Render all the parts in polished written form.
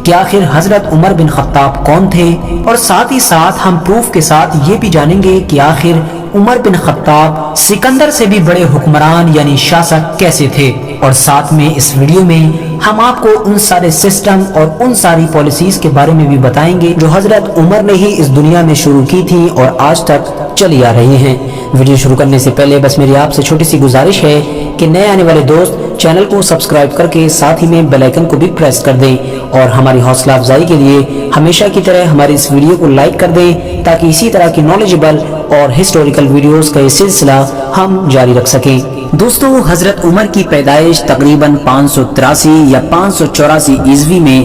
کہ آخر حضرت عمر بن خطاب کون تھے، اور ساتھ ہی ساتھ ہم پروف کے ساتھ یہ بھی جانیں گے کہ آخر عمر بن خطاب سکندر سے بھی بڑے حکمران یعنی شاسک کیسے تھے، اور ساتھ میں اس ویڈیو میں ہم آپ کو ان سارے سسٹم اور ان ساری پالیسیز کے بارے میں بھی بتائیں گے جو حضرت عمر نے ہی اس دنیا میں شروع کی تھی اور آج تک چلی آ رہی ہیں۔ ویڈیو شروع کرنے سے پہلے بس میری آپ سے چھوٹی سی گزارش ہے کہ نئے آنے والے دوست چینل کو سبسکرائب کر کے ساتھ ہی میں بیل آئیکن کو بھی پریس کر دیں، اور ہماری حوصلہ افزائی کے لیے ہمیشہ کی طرح ہماری اس ویڈیو کو لائک کر دیں تاکہ اسی طرح کی نالجبل اور ہسٹوریکل ویڈیوز کا یہ سلسلہ ہم جاری رکھ سکیں۔ دوستو، حضرت عمر کی پیدائش تقریباً 583 یا 584 عیسوی میں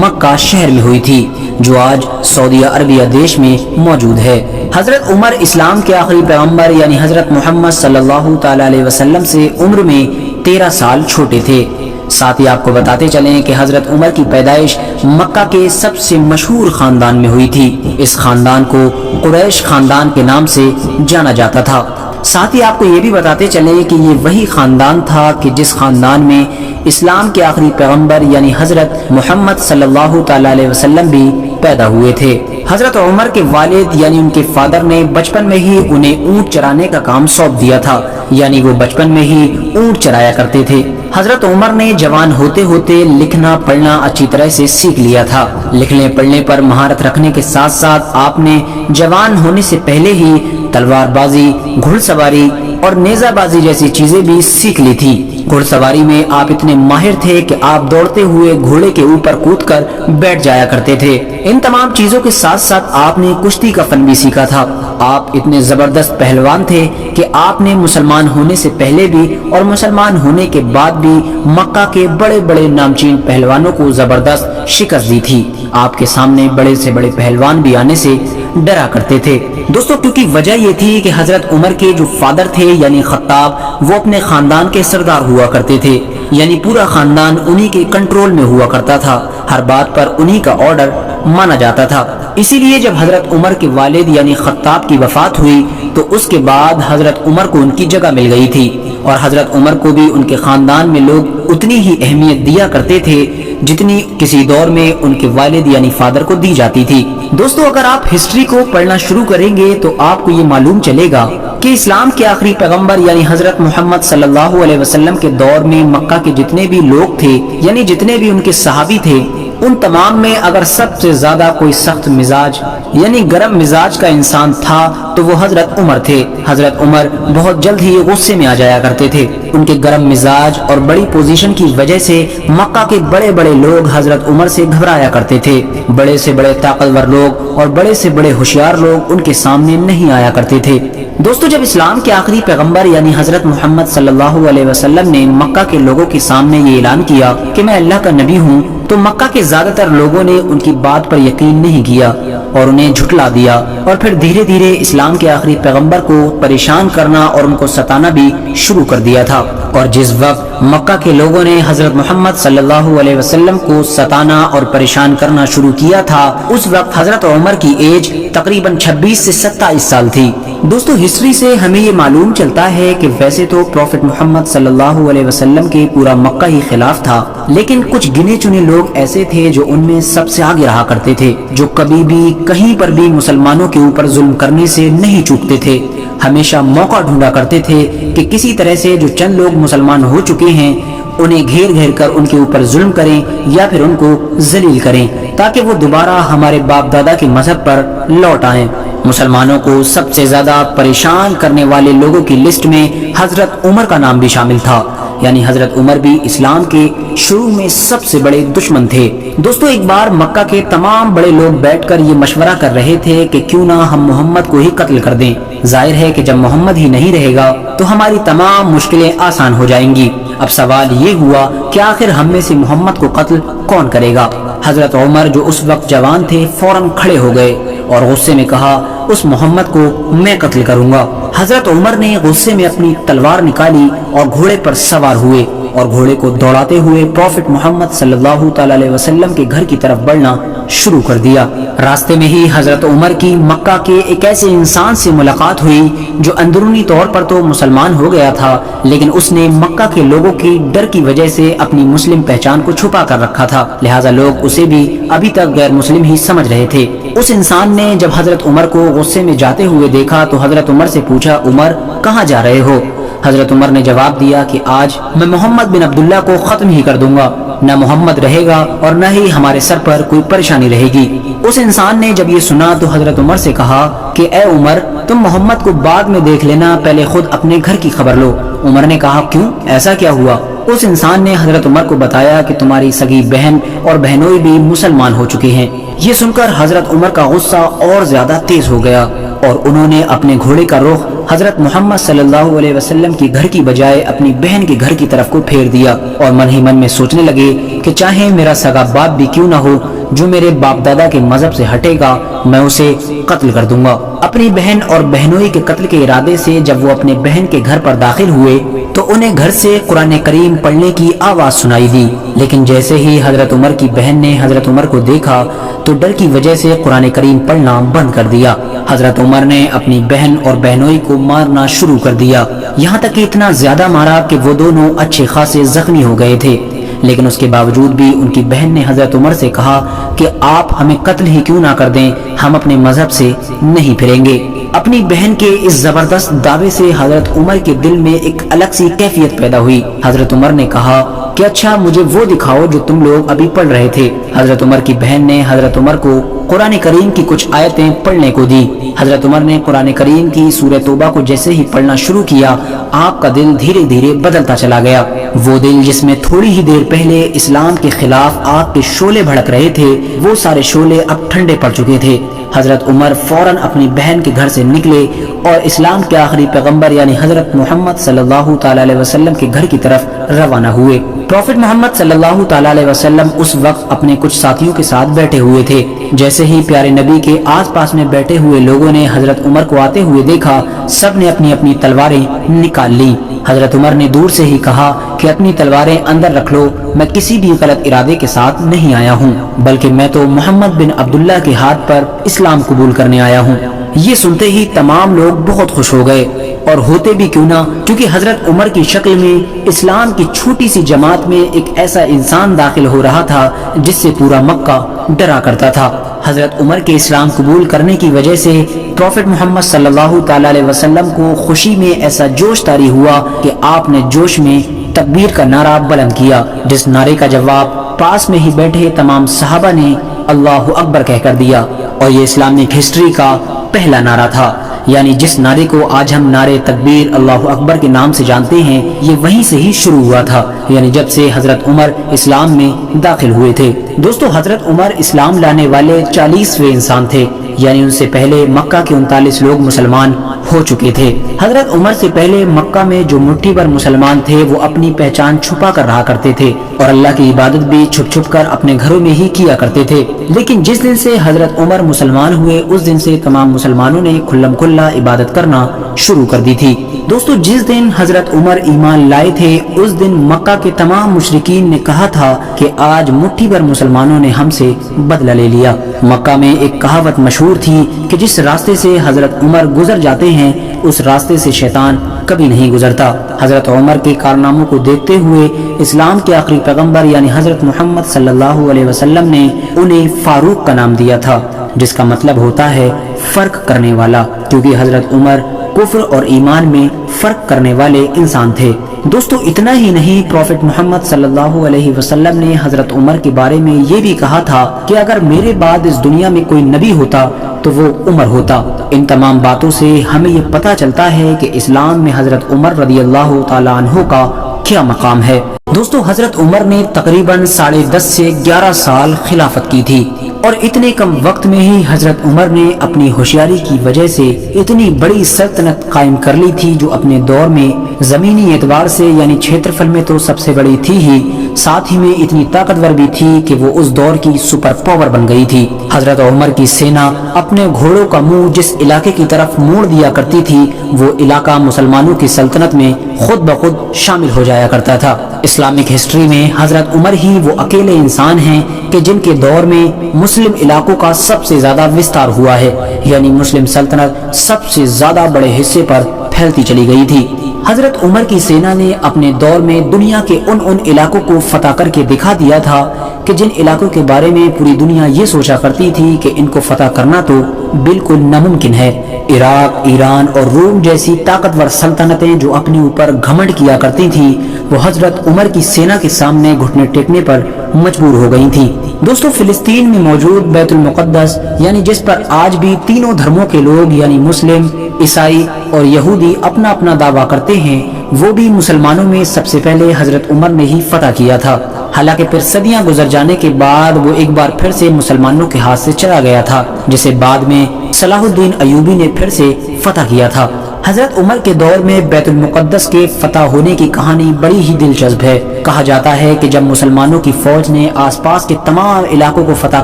مکہ شہر میں ہوئی تھی، جو آج سعودی عربیہ دیش میں موجود ہے۔ حضرت عمر اسلام کے آخری پیغمبر یعنی حضرت محمد صلی اللہ تعالی علیہ وسلم سے عمر میں 13 سال چھوٹے تھے۔ ساتھ ہی آپ کو بتاتے چلیں کہ حضرت عمر کی پیدائش مکہ کے سب سے مشہور خاندان میں ہوئی تھی۔ اس خاندان کو قریش خاندان کے نام سے جانا جاتا تھا۔ ساتھ ہی آپ کو یہ بھی بتاتے چلیں کہ یہ وہی خاندان تھا کہ جس خاندان میں اسلام کے آخری پیغمبر یعنی حضرت محمد صلی اللہ تعالی علیہ وسلم بھی پیدا ہوئے تھے۔ حضرت عمر کے والد یعنی ان کے فادر نے بچپن میں ہی انہیں اونٹ چرانے کا کام سونپ دیا تھا، یعنی وہ بچپن میں ہی اونٹ چرایا کرتے تھے۔ حضرت عمر نے جوان ہوتے ہوتے لکھنا پڑھنا اچھی طرح سے سیکھ لیا تھا۔ لکھنے پڑھنے پر مہارت رکھنے کے ساتھ ساتھ آپ نے جوان ہونے سے پہلے ہی تلوار بازی، گھڑ سواری اور نیزہ بازی جیسی چیزیں بھی سیکھ لی تھی۔ گھڑ سواری میں آپ اتنے ماہر تھے کہ آپ دوڑتے ہوئے گھوڑے کے اوپر کود کر بیٹھ جایا کرتے تھے۔ ان تمام چیزوں کے ساتھ ساتھ آپ نے کشتی کا فن بھی سیکھا تھا۔ آپ اتنے زبردست پہلوان تھے کہ آپ نے مسلمان ہونے سے پہلے بھی اور مسلمان ہونے کے بعد بھی مکہ کے بڑے بڑے نامچین پہلوانوں کو زبردست شکست دی تھی۔ آپ کے سامنے بڑے سے بڑے پہلوان بھی آنے سے ڈرا کرتے تھے۔ دوستو، کیونکہ وجہ یہ تھی کہ حضرت عمر کے جو فادر تھے یعنی خطاب، وہ اپنے خاندان کے سردار ہوا کرتے تھے، یعنی پورا خاندان انہی کے کنٹرول میں ہوا کرتا تھا، ہر بات پر انہی کا آرڈر مانا جاتا تھا۔ اسی لیے جب حضرت عمر کے والد یعنی خطاب کی وفات ہوئی تو اس کے بعد حضرت عمر کو ان کی جگہ مل گئی تھی، اور حضرت عمر کو بھی ان کے خاندان میں لوگ اتنی ہی اہمیت دیا کرتے تھے جتنی کسی دور میں ان کے والد یعنی فادر کو دی جاتی تھی۔ دوستو، اگر آپ ہسٹری کو پڑھنا شروع کریں گے تو آپ کو یہ معلوم چلے گا کہ اسلام کے آخری پیغمبر یعنی حضرت محمد صلی اللہ علیہ وسلم کے دور میں مکہ کے جتنے بھی لوگ تھے یعنی جتنے بھی ان کے صحابی تھے، ان تمام میں اگر سب سے زیادہ کوئی سخت مزاج یعنی گرم مزاج کا انسان تھا تو وہ حضرت عمر تھے۔ حضرت عمر بہت جلد ہی غصے میں آ جایا کرتے تھے۔ ان کے گرم مزاج اور بڑی پوزیشن کی وجہ سے مکہ کے بڑے بڑے لوگ حضرت عمر سے گھبرایا کرتے تھے۔ بڑے سے بڑے طاقتور لوگ اور بڑے سے بڑے ہوشیار لوگ ان کے سامنے نہیں آیا کرتے تھے۔ دوستو، جب اسلام کے آخری پیغمبر یعنی حضرت محمد صلی اللہ علیہ وسلم نے مکہ کے لوگوں کے سامنے یہ اعلان کیا کہ میں اللہ کا نبی ہوں، تو مکہ کے زیادہ تر لوگوں نے ان کی بات پر یقین نہیں کیا اور انہیں جھٹلا دیا، اور پھر دھیرے دھیرے اسلام کے آخری پیغمبر کو پریشان کرنا اور ان کو ستانا بھی شروع کر دیا تھا۔ اور جس وقت مکہ کے لوگوں نے حضرت محمد صلی اللہ علیہ وسلم کو ستانا اور پریشان کرنا شروع کیا تھا، اس وقت حضرت عمر کی ایج تقریباً 26 سے 27 سال تھی۔ دوستو، ہسٹری سے ہمیں یہ معلوم چلتا ہے کہ ویسے تو پروفٹ محمد صلی اللہ علیہ وسلم کے پورا مکہ ہی خلاف تھا، لیکن کچھ گنے چنے لوگ ایسے تھے جو ان میں سب سے آگے رہا کرتے تھے، جو کبھی بھی کہیں پر بھی مسلمانوں کے اوپر ظلم کرنے سے نہیں چوکتے تھے۔ ہمیشہ موقع ڈھونڈا کرتے تھے کہ کسی طرح سے جو چند لوگ مسلمان ہو چکے ہیں انہیں گھیر گھیر کر ان کے اوپر ظلم کریں یا پھر ان کو ذلیل کریں تاکہ وہ دوبارہ ہمارے باپ دادا کے مذہب پر لوٹ آئیں۔ مسلمانوں کو سب سے زیادہ پریشان کرنے والے لوگوں کی لسٹ میں حضرت عمر کا نام بھی شامل تھا، یعنی حضرت عمر بھی اسلام کے شروع میں سب سے بڑے دشمن تھے۔ دوستو، ایک بار مکہ کے تمام بڑے لوگ بیٹھ کر یہ مشورہ کر رہے تھے کہ کیوں نہ ہم محمد کو ہی قتل کر دیں۔ ظاہر ہے کہ جب محمد ہی نہیں رہے گا تو ہماری تمام مشکلیں آسان ہو جائیں گی۔ اب سوال یہ ہوا کہ آخر ہم میں سے محمد کو قتل کون کرے گا؟ حضرت عمر جو اس وقت جوان تھے فوراً کھڑے ہو گئے اور غصے میں کہا، اس محمد کو میں قتل کروں گا۔ حضرت عمر نے غصے میں اپنی تلوار نکالی اور گھوڑے پر سوار ہوئے اور گھوڑے کو دوڑاتے ہوئے پروفٹ محمد صلی اللہ تعالی علیہ وسلم کے گھر کی طرف بڑھنا شروع کر دیا۔ راستے میں ہی حضرت عمر کی مکہ کے ایک ایسے انسان سے ملاقات ہوئی جو اندرونی طور پر تو مسلمان ہو گیا تھا، لیکن اس نے مکہ کے لوگوں کی ڈر کی وجہ سے اپنی مسلم پہچان کو چھپا کر رکھا تھا، لہٰذا لوگ اسے بھی ابھی تک غیر مسلم ہی سمجھ رہے تھے۔ اس انسان نے جب حضرت عمر کو غصے میں جاتے ہوئے دیکھا تو حضرت عمر سے پوچھا، عمر کہاں جا رہے ہو؟ حضرت عمر نے جواب دیا کہ آج میں محمد بن عبداللہ کو ختم ہی کر دوں گا، نہ محمد رہے گا اور نہ ہی ہمارے سر پر کوئی پریشانی رہے گی۔ اس انسان نے جب یہ سنا تو حضرت عمر سے کہا کہ اے عمر، تم محمد کو بعد میں دیکھ لینا، پہلے خود اپنے گھر کی خبر لو۔ عمر نے کہا کیوں، ایسا کیا ہوا؟ اس انسان نے حضرت عمر کو بتایا کہ تمہاری سگی بہن اور بہنوئی بھی مسلمان ہو چکی ہیں۔ یہ سن کر حضرت عمر کا غصہ اور زیادہ تیز ہو گیا اور انہوں نے اپنے گھوڑے کا رخ حضرت محمد صلی اللہ علیہ وسلم کی گھر کی بجائے اپنی بہن کے گھر کی طرف کو پھیر دیا اور من ہی من میں سوچنے لگے کہ چاہے میرا سگا باپ بھی کیوں نہ ہو، جو میرے باپ دادا کے مذہب سے ہٹے گا میں اسے قتل کر دوں گا۔ اپنی بہن اور بہنوئی کے قتل کے ارادے سے جب وہ اپنے بہن کے گھر پر داخل ہوئے تو انہیں گھر سے قرآن کریم پڑھنے کی آواز سنائی دی، لیکن جیسے ہی حضرت عمر کی بہن نے حضرت عمر کو دیکھا تو ڈر کی وجہ سے قرآن کریم پڑھنا بند کر دیا۔ حضرت عمر نے اپنی بہن اور بہنوئی کو مارنا شروع کر دیا، یہاں تک کہ اتنا زیادہ مارا کہ وہ دونوں اچھے خاصے زخمی ہو گئے تھے، لیکن اس کے باوجود بھی ان کی بہن نے حضرت عمر سے کہا کہ آپ ہمیں قتل ہی کیوں نہ کر دیں، ہم اپنے مذہب سے نہیں پھریں گے۔ اپنی بہن کے اس زبردست دعوے سے حضرت عمر کے دل میں ایک الگ سی کیفیت پیدا ہوئی۔ حضرت عمر نے کہا کہ اچھا مجھے وہ دکھاؤ جو تم لوگ ابھی پڑھ رہے تھے۔ حضرت عمر کی بہن نے حضرت عمر کو قرآن کریم کی کچھ آیتیں پڑھنے کو دی۔ حضرت عمر نے قرآن کریم کی سورہ توبہ کو جیسے ہی پڑھنا شروع کیا، آپ کا دل دھیرے دھیرے بدلتا چلا گیا۔ وہ دل جس میں تھوڑی ہی دیر پہلے اسلام کے خلاف آگ کے شعلے بھڑک رہے تھے، وہ سارے شعلے اب ٹھنڈے پڑ چکے تھے۔ حضرت عمر فوراً اپنی بہن کے گھر سے نکلے اور اسلام کے آخری پیغمبر یعنی حضرت محمد صلی اللہ تعالی علیہ وسلم کے گھر کی طرف روانہ ہوئے۔ پروفٹ محمد صلی اللہ تعالی علیہ وسلم اس وقت اپنے کچھ ساتھیوں کے ساتھ بیٹھے ہوئے تھے۔ جیسے ہی پیارے نبی کے آس پاس میں بیٹھے ہوئے لوگوں نے حضرت عمر کو آتے ہوئے دیکھا، سب نے اپنی اپنی تلواریں نکال لی۔ حضرت عمر نے دور سے ہی کہا کہ اپنی تلواریں اندر رکھ لو، میں کسی بھی غلط ارادے کے ساتھ نہیں آیا ہوں، بلکہ میں تو محمد بن عبداللہ کے ہاتھ پر اسلام قبول کرنے آیا ہوں۔ یہ سنتے ہی تمام لوگ بہت خوش ہو گئے، اور ہوتے بھی کیوں نہ، کیونکہ حضرت عمر کی شکل میں اسلام کی چھوٹی سی جماعت میں ایک ایسا انسان داخل ہو رہا تھا جس سے پورا مکہ ڈرا کرتا تھا۔ حضرت عمر کے اسلام قبول کرنے کی وجہ سے پروفٹ محمد صلی اللہ تعالی علیہ وسلم کو خوشی میں ایسا جوش طاری ہوا کہ آپ نے جوش میں تکبیر کا نعرہ بلند کیا، جس نعرے کا جواب پاس میں ہی بیٹھے تمام صحابہ نے اللہ اکبر کہہ کر دیا، اور یہ اسلامک ہسٹری کا پہلا نعرہ تھا، یعنی جس نعرے کو آج ہم نعرے تکبیر اللہ اکبر کے نام سے جانتے ہیں، یہ وہیں سے ہی شروع ہوا تھا، یعنی جب سے حضرت عمر اسلام میں داخل ہوئے تھے۔ دوستو، حضرت عمر اسلام لانے والے 40ویں انسان تھے، یعنی ان سے پہلے مکہ کے 39 لوگ مسلمان ہو چکے تھے۔ حضرت عمر سے پہلے مکہ میں جو مٹھی بھر مسلمان تھے وہ اپنی پہچان چھپا کر رہا کرتے تھے اور اللہ کی عبادت بھی چھپ چھپ کر اپنے گھروں میں ہی کیا کرتے تھے، لیکن جس دن سے حضرت عمر مسلمان ہوئے اس دن سے تمام مسلمانوں نے کھلم کھلا عبادت کرنا شروع کر دی تھی۔ دوستو، جس دن حضرت عمر ایمان لائے تھے اس دن مکہ کے تمام مشرکین نے کہا تھا کہ آج مٹھی بھر مسلمانوں نے ہم سے بدلہ لے لیا۔ مکہ میں ایک کہاوت مشہور تھی کہ جس راستے سے حضرت عمر گزر جاتے ہیں اس راستے سے شیطان کبھی نہیں گزرتا۔ حضرت عمر کے کارناموں کو دیکھتے ہوئے اسلام کے آخری پیغمبر یعنی حضرت محمد صلی اللہ علیہ وسلم نے انہیں فاروق کا نام دیا تھا، جس کا مطلب ہوتا ہے فرق کرنے والا، کیونکہ حضرت عمر کفر اور ایمان میں فرق کرنے والے انسان تھے۔ دوستو، اتنا ہی نہیں، پروفٹ محمد صلی اللہ علیہ وسلم نے حضرت عمر کے بارے میں یہ بھی کہا تھا کہ اگر میرے بعد اس دنیا میں کوئی نبی ہوتا تو وہ عمر ہوتا۔ ان تمام باتوں سے ہمیں یہ پتہ چلتا ہے کہ اسلام میں حضرت عمر رضی اللہ تعالیٰ عنہ کا کیا مقام ہے۔ دوستو، حضرت عمر نے تقریباً 10.5 سے 11 سال خلافت کی تھی اور اتنے کم وقت میں ہی حضرت عمر نے اپنی ہوشیاری کی وجہ سے اتنی بڑی سلطنت قائم کر لی تھی جو اپنے دور میں زمینی اعتبار سے یعنی چھیترفل میں تو سب سے بڑی تھی ہی، ساتھ ہی میں اتنی طاقتور بھی تھی کہ وہ اس دور کی سپر پاور بن گئی تھی۔ حضرت عمر کی سینا اپنے گھوڑوں کا منہ جس علاقے کی طرف موڑ دیا کرتی تھی وہ علاقہ مسلمانوں کی سلطنت میں خود بخود شامل ہو جایا کرتا تھا۔ اسلامک ہسٹری میں حضرت عمر ہی وہ اکیلے انسان ہیں کہ جن کے دور میں مسلم علاقوں کا سب سے زیادہ وستار ہوا ہے، یعنی مسلم سلطنت سب سے زیادہ بڑے حصے پر پھیلتی چلی گئی تھی۔ حضرت عمر کی سینا نے اپنے دور میں دنیا کے ان علاقوں کو فتح کر کے دکھا دیا تھا کہ جن علاقوں کے بارے میں پوری دنیا یہ سوچا کرتی تھی کہ ان کو فتح کرنا تو بالکل ناممکن ہے۔ عراق، ایران اور روم جیسی طاقتور سلطنتیں جو اپنے اوپر گھمنڈ کیا کرتی تھیں وہ حضرت عمر کی سینا کے سامنے گھٹنے ٹیکنے پر مجبور ہو گئی تھیں۔ دوستو، فلسطین میں موجود بیت المقدس یعنی جس پر آج بھی تینوں دھرموں کے لوگ یعنی مسلم، عیسائی اور یہودی اپنا اپنا دعویٰ کرتے ہیں، وہ بھی مسلمانوں میں سب سے پہلے حضرت عمر نے ہی فتح کیا تھا۔ حالانکہ پھر صدیاں گزر جانے کے بعد وہ ایک بار پھر سے مسلمانوں کے ہاتھ سے چلا گیا تھا، جسے بعد میں صلاح الدین ایوبی نے پھر سے فتح کیا تھا۔ حضرت عمر کے دور میں بیت المقدس کے فتح ہونے کی کہانی بڑی ہی دلچسپ ہے۔ کہا جاتا ہے کہ جب مسلمانوں کی فوج نے آس پاس کے تمام علاقوں کو فتح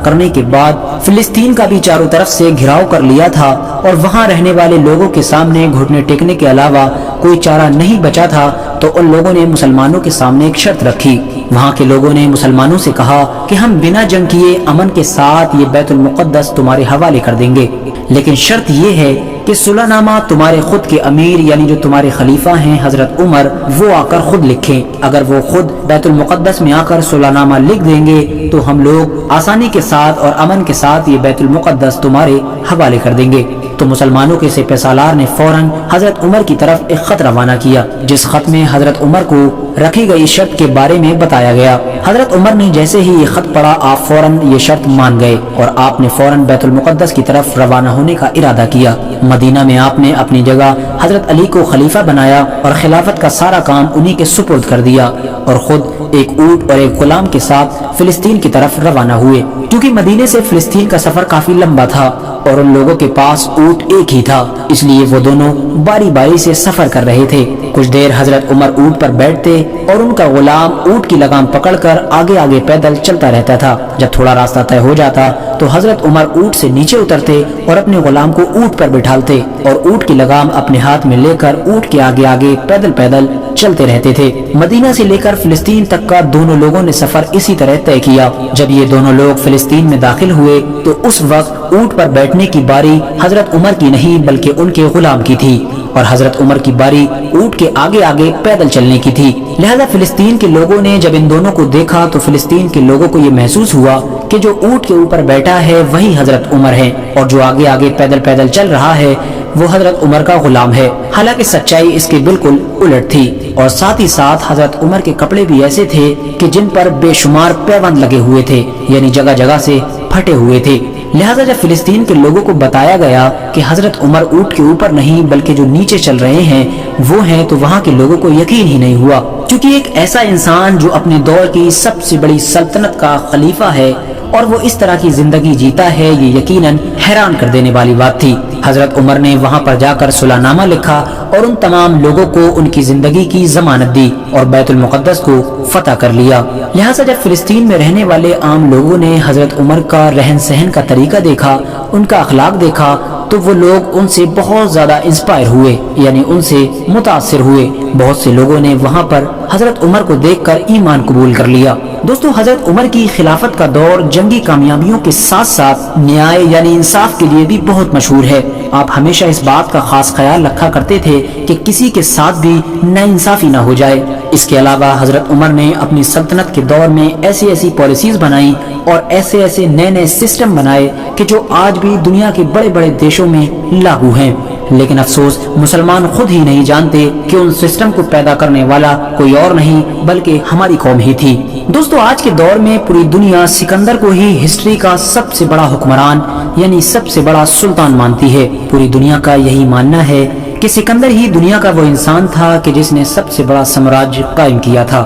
کرنے کے بعد فلسطین کا بھی چاروں طرف سے گھراؤ کر لیا تھا اور وہاں رہنے والے لوگوں کے سامنے گھٹنے ٹیکنے کے علاوہ کوئی چارہ نہیں بچا تھا، تو ان لوگوں نے مسلمانوں کے سامنے ایک شرط رکھی۔ وہاں کے لوگوں نے مسلمانوں سے کہا کہ ہم بنا جنگ کیے امن کے ساتھ یہ بیت المقدس تمہارے حوالے کر دیں گے، لیکن شرط یہ ہے کہ صلح نامہ تمہارے خود کے امیر یعنی جو تمہارے خلیفہ ہیں حضرت عمر وہ آ کر خود لکھیں۔ اگر وہ خود بیت المقدس میں آ کر صلح نامہ لکھ دیں گے تو ہم لوگ آسانی کے ساتھ اور امن کے ساتھ یہ بیت المقدس تمہارے حوالے کر دیں گے۔ تو مسلمانوں کے سپہ سالار نے فوراً حضرت عمر کی طرف ایک خط روانہ کیا، جس خط میں حضرت عمر کو رکھی گئی شرط کے بارے میں بتایا گیا۔ حضرت عمر نے جیسے ہی یہ خط پڑھا آپ فوراً یہ شرط مان گئے اور آپ نے فوراً بیت المقدس کی طرف روانہ ہونے کا ارادہ کیا۔ مدینہ میں آپ نے اپنی جگہ حضرت علی کو خلیفہ بنایا اور خلافت کا سارا کام انہی کے سپرد کر دیا اور خود ایک اونٹ اور ایک غلام کے ساتھ فلسطین کی طرف روانہ ہوئے۔ کیونکہ مدینے سے فلسطین کا سفر کافی لمبا تھا اور ان لوگوں کے پاس اونٹ ایک ہی تھا، اس لیے وہ دونوں باری باری سے سفر کر رہے تھے۔ کچھ دیر حضرت عمر اونٹ پر بیٹھتے اور ان کا غلام اونٹ کی لگام پکڑ کر آگے آگے پیدل چلتا رہتا تھا۔ جب تھوڑا راستہ طے ہو جاتا تو حضرت عمر اونٹ سے نیچے اترتے اور اپنے غلام کو اونٹ پر بٹھالتے اور اونٹ کی لگام اپنے ہاتھ میں لے کر اونٹ کے آگے آگے پیدل پیدل چلتے رہتے تھے۔ مدینہ سے لے کر فلسطین تک کا دونوں لوگوں نے سفر اسی طرح طے کیا۔ جب یہ دونوں لوگ فلسطین میں داخل ہوئے تو اس وقت اونٹ پر بیٹھنے کی باری حضرت عمر کی نہیں بلکہ ان کے غلام کی تھی اور حضرت عمر کی باری اونٹ کے آگے آگے پیدل چلنے کی تھی۔ لہذا فلسطین کے لوگوں نے جب ان دونوں کو دیکھا تو فلسطین کے لوگوں کو یہ محسوس ہوا کہ جو اونٹ کے اوپر بیٹھا ہے وہی حضرت عمر ہے اور جو آگے آگے پیدل پیدل چل رہا ہے وہ حضرت عمر کا غلام ہے۔ حالانکہ سچائی اس کے بالکل الٹ تھی اور ساتھ ہی ساتھ حضرت عمر کے کپڑے بھی ایسے تھے کہ جن پر بے شمار پیوند لگے ہوئے تھے، یعنی جگہ جگہ سے پھٹے ہوئے تھے۔ لہذا جب فلسطین کے لوگوں کو بتایا گیا کہ حضرت عمر اونٹ کے اوپر نہیں بلکہ جو نیچے چل رہے ہیں وہ ہیں تو وہاں کے لوگوں کو یقین ہی نہیں ہوا، کیونکہ ایک ایسا انسان جو اپنے دور کی سب سے بڑی سلطنت کا خلیفہ ہے اور وہ اس طرح کی زندگی جیتا ہے، یہ یقیناً حیران کر دینے والی بات تھی۔ حضرت عمر نے وہاں پر جا کر صلح نامہ لکھا اور ان تمام لوگوں کو ان کی زندگی کی ضمانت دی اور بیت المقدس کو فتح کر لیا۔ لہٰذا جب فلسطین میں رہنے والے عام لوگوں نے حضرت عمر کا رہن سہن کا طریقہ دیکھا، ان کا اخلاق دیکھا تو وہ لوگ ان سے بہت زیادہ انسپائر ہوئے، یعنی ان سے متاثر ہوئے۔ بہت سے لوگوں نے وہاں پر حضرت عمر کو دیکھ کر ایمان قبول کر لیا۔ دوستو، حضرت عمر کی خلافت کا دور جنگی کامیابیوں کے ساتھ ساتھ نیائے یعنی انصاف کے لیے بھی بہت مشہور ہے۔ آپ ہمیشہ اس بات کا خاص خیال رکھا کرتے تھے کہ کسی کے ساتھ بھی ناانصافی نہ ہو جائے۔ اس کے علاوہ حضرت عمر نے اپنی سلطنت کے دور میں ایسی ایسی پالیسیز بنائی اور ایسے ایسے نئے نئے سسٹم بنائے کہ جو آج بھی دنیا کے بڑے بڑے دیشوں میں لاگو ہیں، لیکن افسوس مسلمان خود ہی نہیں جانتے کہ ان سسٹم کو پیدا کرنے والا کوئی اور نہیں بلکہ ہماری قوم ہی تھی۔ دوستو، آج کے دور میں پوری دنیا سکندر کو ہی ہسٹری کا سب سے بڑا حکمران یعنی سب سے بڑا سلطان مانتی ہے۔ پوری دنیا کا یہی ماننا ہے کہ سکندر ہی دنیا کا وہ انسان تھا کہ جس نے سب سے بڑا سامراجیہ قائم کیا تھا۔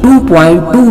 2.2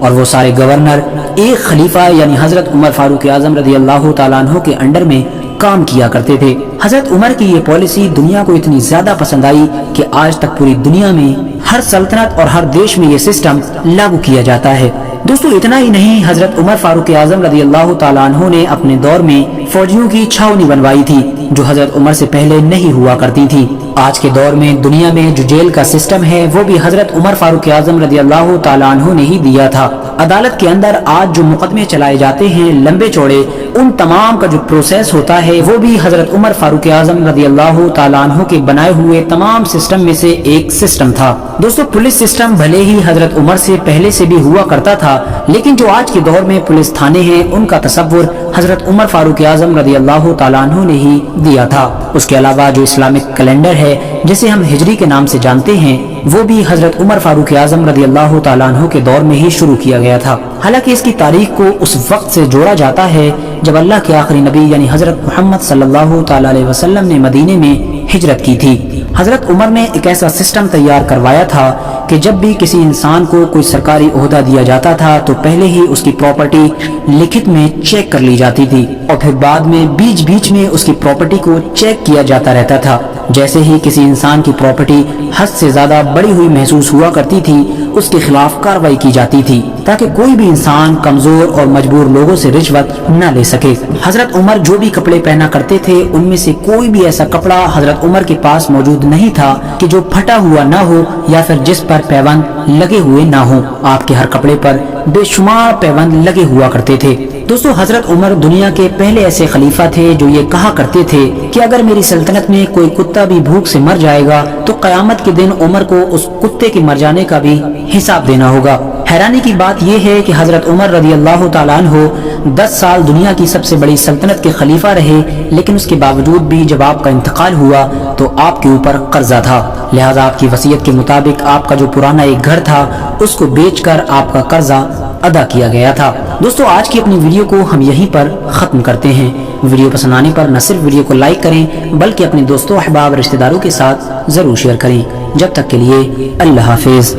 اور وہ سارے گورنر ایک خلیفہ یعنی حضرت عمر فاروق اعظم رضی اللہ تعالیٰ عنہ کے انڈر میں کام کیا کرتے تھے۔ حضرت عمر کی یہ پالیسی دنیا کو اتنی زیادہ پسند آئی کہ آج تک پوری دنیا میں ہر سلطنت اور ہر دیش میں یہ سسٹم لاگو کیا جاتا ہے۔ دوستو اتنا ہی نہیں، حضرت عمر فاروق اعظم رضی اللہ تعالیٰ عنہ نے اپنے دور میں فوجیوں کی چھاونی بنوائی تھی جو حضرت عمر سے پہلے نہیں ہوا کرتی تھی۔ آج کے دور میں دنیا میں جو جیل کا سسٹم ہے وہ بھی حضرت عمر فاروق اعظم رضی اللہ تعالیٰ عنہ نے ہی دیا تھا۔ عدالت کے اندر آج جو مقدمے چلائے جاتے ہیں لمبے چوڑے، ان تمام کا جو پروسیس ہوتا ہے وہ بھی حضرت عمر فاروق اعظم رضی اللہ تعالیٰ عنہ کے بنائے ہوئے تمام سسٹم میں سے ایک سسٹم تھا۔ دوستو پولیس سسٹم بھلے ہی حضرت عمر سے پہلے سے بھی ہوا کرتا تھا، لیکن جو آج کے دور میں پولیس تھانے ہیں ان کا تصور حضرت عمر فاروق اعظم رضی اللہ تعالیٰ عنہ نے ہی دیا تھا۔ اس کے علاوہ جو اسلامک کیلنڈر ہے جسے ہم ہجری کے نام سے جانتے ہیں وہ بھی حضرت عمر فاروق اعظم رضی اللہ تعالیٰ عنہ کے دور میں ہی شروع کیا گیا تھا۔ حالانکہ اس کی تاریخ کو اس وقت سے جوڑا جاتا ہے جب اللہ کے آخری نبی یعنی حضرت محمد صلی اللہ تعالیٰ علیہ وسلم نے مدینے میں ہجرت کی تھی۔ حضرت عمر نے ایک ایسا سسٹم تیار کروایا تھا کہ جب بھی کسی انسان کو کوئی سرکاری عہدہ دیا جاتا تھا تو پہلے ہی اس کی پراپرٹی لکھت میں چیک کر لی جاتی تھی اور پھر بعد میں بیچ بیچ میں اس کی پراپرٹی کو چیک کیا جاتا رہتا تھا۔ جیسے ہی کسی انسان کی پراپرٹی حد سے زیادہ بڑی ہوئی محسوس ہوا کرتی تھی اس کے خلاف کارروائی کی جاتی تھی تاکہ کوئی بھی انسان کمزور اور مجبور لوگوں سے رشوت نہ لے سکے۔ حضرت عمر جو بھی کپڑے پہنا کرتے تھے ان میں سے کوئی بھی ایسا کپڑا حضرت عمر کے پاس موجود نہیں تھا کہ جو پھٹا ہوا نہ ہو یا پھر جس پر پیوند لگے ہوئے نہ ہو۔ آپ کے ہر کپڑے پر بے شمار پیوند لگے ہوا کرتے تھے۔ دوستو حضرت عمر دنیا کے پہلے ایسے خلیفہ تھے جو یہ کہا کرتے تھے کہ اگر میری سلطنت میں کوئی کتا بھی بھوک سے مر جائے گا تو قیامت کے دن عمر کو اس کتے کے مر جانے کا بھی حساب دینا ہوگا۔ حیرانی کی بات یہ ہے کہ حضرت عمر رضی اللہ تعالیٰ عنہ 10 سال دنیا کی سب سے بڑی سلطنت کے خلیفہ رہے، لیکن اس کے باوجود بھی جب آپ کا انتقال ہوا تو آپ کے اوپر قرضہ تھا، لہذا آپ کی وصیت کے مطابق آپ کا جو پرانا ایک گھر تھا اس کو بیچ کر آپ کا قرضہ ادا کیا گیا تھا۔ دوستو آج کی اپنی ویڈیو کو ہم یہیں پر ختم کرتے ہیں۔ ویڈیو پسند آنے پر نہ صرف ویڈیو کو لائک کریں بلکہ اپنے دوستوں احباب رشتہ داروں کے ساتھ ضرور شیئر کریں۔ جب تک کے لیے اللہ حافظ۔